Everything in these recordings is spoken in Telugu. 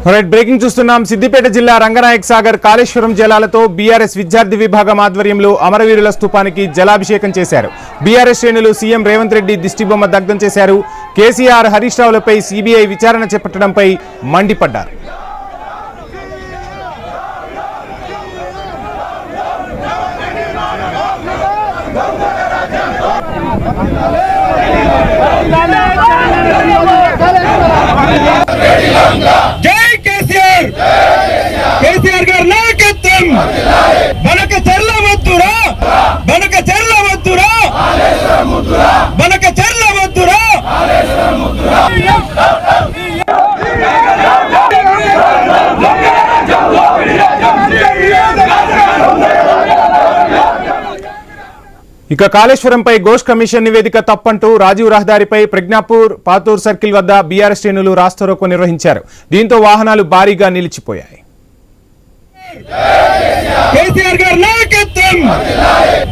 బ్రేకింగ్ చూస్తున్నాం. సిద్దిపేట జిల్లా రంగనాయక్ సాగర్ కాళేశ్వరం జలాలతో బీఆర్ఎస్ విద్యార్థి విభాగం ఆధ్వర్యంలో అమరవీరుల స్తూపానికి జలాభిషేకం చేశారు. బీఆర్ఎస్ శ్రేణులు సీఎం రేవంత్ రెడ్డి దిష్టిబొమ్మ దగ్ధం చేశారు. కేసీఆర్, హరీష్ రావులపై సీబీఐ విచారణ చేపట్టడంపై మండిపడ్డారు. జై కేసీఆర్, కేసీఆర్ గారి నాయకత్వం. బనక చెల్లవద్దురా, బనక చెల్లవద్దురా, బనక చెల్లవద్దురా. ఇక కాళేశ్వరంపై ఘోష్ కమిషన్ నివేదిక తప్పంటూ రాజీవ్ రహదారిపై ప్రజ్ఞాపూర్ పాతూర్ సర్కిల్ వద్ద బీఆర్ఎస్ శ్రేణులు రాస్తారోకో నిర్వహించారు. దీంతో వాహనాలు భారీగా నిలిచిపోయాయి. కేసీఆర్ గారి నాయకత్వం.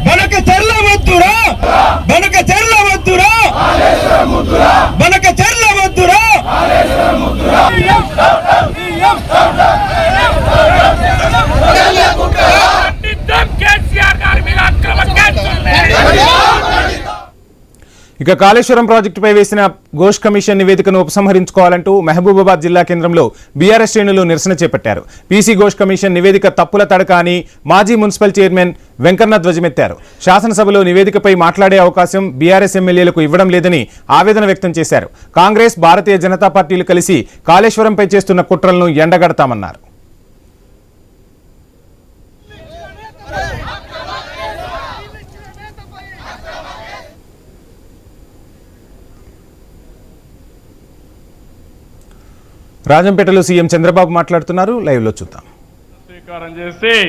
బనక చెల్లవద్దురా, బనక చెల్లవద్దురా, బనక చెల్లవద్దురా. ఇక కాళేశ్వరం ప్రాజెక్టుపై వేసిన ఘోష్ కమిషన్ నివేదికను ఉపసంహరించుకోవాలంటూ మహబూబాబాద్ జిల్లా కేంద్రంలో బీఆర్ఎస్ శ్రేణులు నిరసన చేపట్టారు. పీసీ ఘోష్ కమిషన్ నివేదిక తప్పుల తడక అని మాజీ మున్సిపల్ చైర్మన్ వెంకన్న ధ్వజమెత్తారు. శాసనసభలో నివేదికపై మాట్లాడే అవకాశం బీఆర్ఎస్ ఎమ్మెల్యేలకు ఇవ్వడం లేదని ఆవేదన వ్యక్తం చేశారు. కాంగ్రెస్, భారతీయ జనతా పార్టీలు కలిసి కాళేశ్వరంపై చేస్తున్న కుట్రలను ఎండగడతామన్నారు. రాజంపేటలో సీఎం చంద్రబాబు మాట్లాడుతున్నారు. లైవ్ లో చూద్దాం.